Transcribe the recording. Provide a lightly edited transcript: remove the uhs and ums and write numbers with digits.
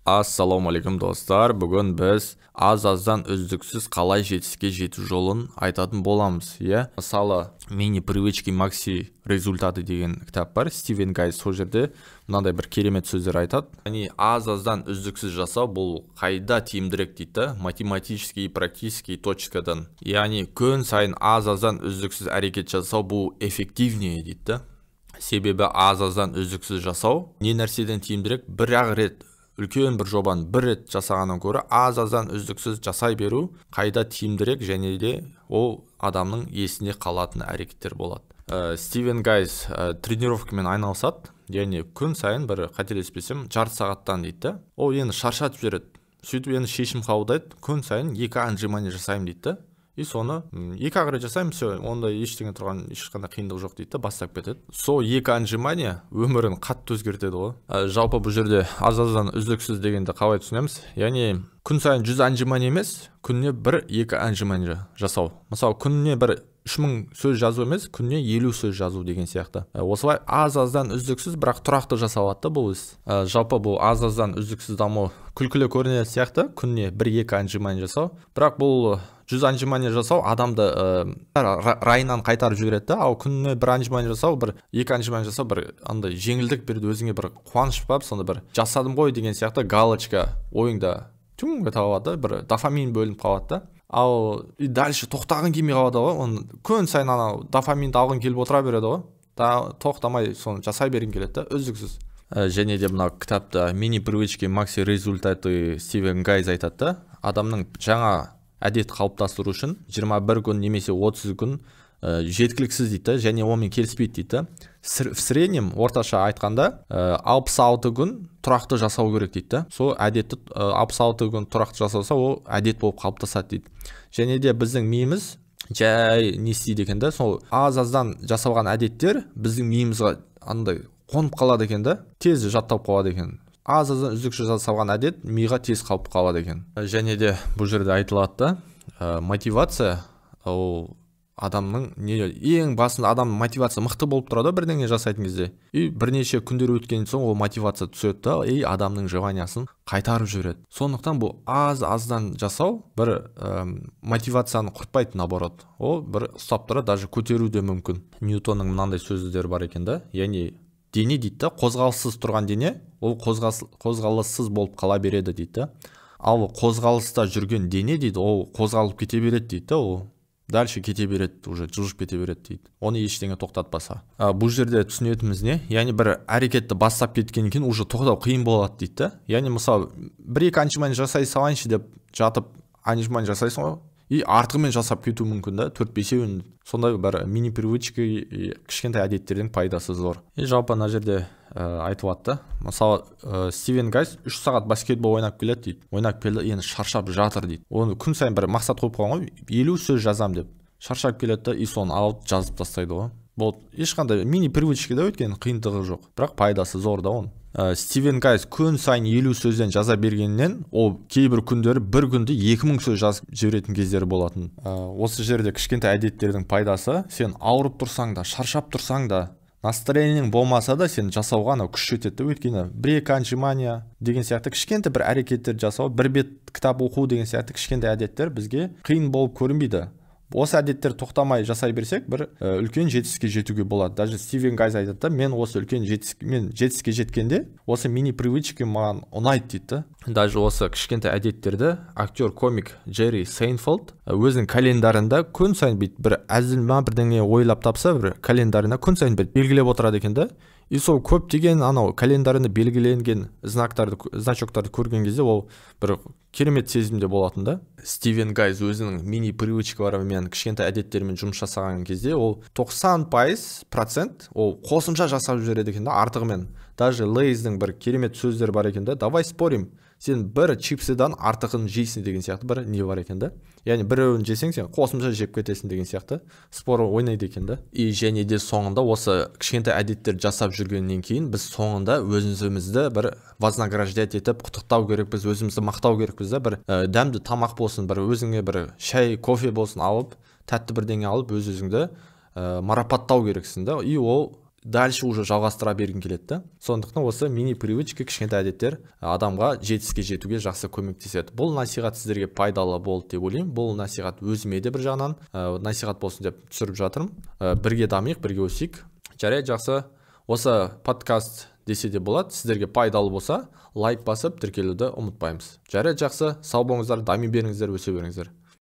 Ассалаумағалейкум достар, бүгін біз аз-аздан үздіксіз қалай жетістікке жету жолын айтатын боламыз, иә? Мысалы, мини привычки макси результаты деген кітап бар, Стивен Гайс сол жерде мынандай бір керемет сөздер айтады. Яғни аз-аздан үздіксіз жасау бұл қайда тиімдірек дейді, математический и практический точкадан. Яғни күн сайын аз-аздан үздіксіз әрекет жасау бұл эффективнее дейді. Себебі аз-аздан үздіксіз жасау не нәрседен тиімдірек? Бір-ақ рет үлкен бір жобаны бір рет жасағаннан гөрі аз-аздан үздіксіз жасай беру қайда тиімдірек және де ол адамның есіне қалатын әрекеттер болады. Стивен Гайс тренировкамен айналысады, яғни күн сайын бір қателеспесем жарты сағаттан дейді. Ол енді шаршатып жібереді. Сөйтіп енді шешім қабылдайды, күн сайын 2 отжимание жасаймын дейді. И соны 2 рет жасаймын, все, онда ештеңе тұрған ешқандай қиындық жоқ дейді, бастап кетеді. Сол 2 отжимание өмірін қатты өзгертеді ғой. Жалпы бұл жерде аз-аздан үздіксіз дегенді қалай түсінеміз? Яғни күн сайын 100 отжимание емес, күніне 1-2 отжимание жасау. Мысалы, күніне 3000 сөз жазу емес, күніне 50 сөз жазу деген сияқты. Осылай аз-аздан үздіксіз, бірақ тұрақты жасалады бұл іс. Жалпы бұл аз-аздан үздіксіз даму күлкілі көрінетін сияқты, күніне 1-2 отжимание жасау. Бірақ бұл 100 отжимание жасау адамды райынан қайтарып жібереді, ал күніне 1 отжимание жасау, 2 отжимание жасау бір андай жеңілдік береді, өзіңе бір қуаныш бар, сонда бір жасадым ғой деген сияқты галочка ойыңда түңге табылады, бір дофамин бөлініп қалады да. Ал дальше тоқтағың келмей қалады ғой, оны күн сайын анау дофаминді алғың келіп отыра береді ғой, тоқтамай соны жасай бергің келеді да, үздіксіз. Және де мына кітапта мини привычки макси результаты Стивен Гайс айтады да, адамның жаңа әдет қалыптастыру үшін 21 күн немесе 30 күн жеткіліксіз дейді, және онымен келіспейді дейді. В среднем орташа айтқанда 66 күн тұрақты жасау керек дейді. Сол әдетті 66 күн тұрақты жасаса, ол әдет болып қалыптасады дейді. Және де біздің миымыз жай не істейді екен да, сол аз-аздан жасалған әдеттер біздің миымызға андай қонып қалады екен да, тез жаттап қалады екен. Аз-аздан үздіксіз жасалған әдет миға тез қалып қалады екен. Және де бұл жерде айтылады да, мотивация ол адамның ең басында адам мотивация мықты болып тұрады бірдеңе жасайтын кезде. И бірнеше күндер өткеннен соң ол мотивация түседі да, адамның желаниясын қайтарып жібереді. Сондықтан бұл аз-аздан жасау бір мотивацияны құртпайды, наоборот. Ол бір ұстап тұрады, даже көтеру де мүмкін. Ньютонның мынандай сөздері бар екен да, яғни дене дейді, қозғалыссыз тұрған дене, ол қозғалыссыз болып қала береді дейді. Ал қозғалыста жүрген дене дейді, ол қозғалып кете береді дейді, ол дальше кете береді, уже жылжып кете береді дейді. Оны ештеңе тоқтатпаса. Бұл жерде түсінетіміз не? Яғни бір әрекетті бастап кеткеннен кейін уже тоқтау қиын болады дейді. Яғни мысалы 1-2 отжимание жасай салайыншы деп жатып отжимание жасайсың ғой, и артығымен жасап кету мүмкін да, 4-5-еуін. Сондай бір мини привычки кішкентай әдеттердің пайдасы зор. Жалпы ана жерде айтылады. Мысалы, Стивен Гайс 3 сағат баскетбол ойнап келеді дейді. Ойнап келді, енді шаршап жатыр дейді. Оны күн сайын бір мақсат қойып қойған ғой, 50 сөз жазам деп. Шаршап келеді и соны алып жазып тастайды ғой. Бұл ешқандай мини привычкада өткен қиындығы жоқ, бірақ пайдасы зор да оның. Стивен Гайс күн сайын 50 сөзден жаза бергеннен, ол кейбір күндері бір күнде 2000 сөз жазып жіберетін кездері болатын. Осы жерде кішкентай әдеттердің пайдасы, сен ауырып тұрсаң да, шаршап тұрсаң да, настроениең болмаса да сен жасауға күш жетеді. Өйткені 1-2 отжимание деген сияқты кішкентай бір әрекеттер жасау, бір бет кітап оқу деген сияқты кішкентай әдеттер бізге қиын болып көрінбейді. Осы әдеттер тоқтамай жасай берсек, бір үлкен жетістікке жетуге болады. Даже Стивен Гайс айтады да, мен осы үлкен жетістікке жеткенде, осы мини привычки маған ұнайды дейді. Даже осы кішкентай әдеттерді актер комик Джерри Сейнфелд өзінің календарында күн сайын бір әзіл ма бірдеңе ойлап тапса, бір календарына күн сайын бір белгілеп отырады екен да. И сол көптеген анау календарында белгіленген значоктарды көрген кезде ол бір керемет сезімде болатын да. Стивен Гайс өзінің мини привычкаларымен кішкентай әдеттермен жұмыс жасаған кезде ол 90% ол қосымша жасап жібереді екен да, артығымен. Даже Лейздің бір керемет сөздері бар екен да, давай спорим, сен бір чипсыдан артығын жейсің деген сияқты бір не бар екен да. Яғни біреуін жесең сен қосымша жеп кетесің деген сияқты спор ойнайды екен да. И және де соңында осы кішкентай әдеттер жасап жүргеннен кейін біз соңында өзімізді бір вознаграждать етіп құттықтау керекпіз, өзімізді мақтау керекпіз да, бір дәмді тамақ болсын, бір өзіңе бір шай, кофе болсын алып, тәтті бірдеңе алып өзіңді марапаттау керексің да. И ол дальше уже жалғастыра бергің келеді да. Сондықтан осы мини привычка, кішкентай әдеттер адамға жетістікке жетуге жақсы көмектеседі. Бұл насихат сіздерге пайдалы болды деп ойлаймын. Бұл насихат өзіме де бір жағынан насихат болсын деп түсіріп жатырмын. Бірге дамиық, бірге өсейік. Жарайды, жақсы. Осы подкаст десе де болады. Сіздерге пайдалы болса, лайк басып тіркелуді ұмытпаймыз. Жарайды, жақсы. Сау болыңыздар, дами беріңіздер, өсе беріңіздер.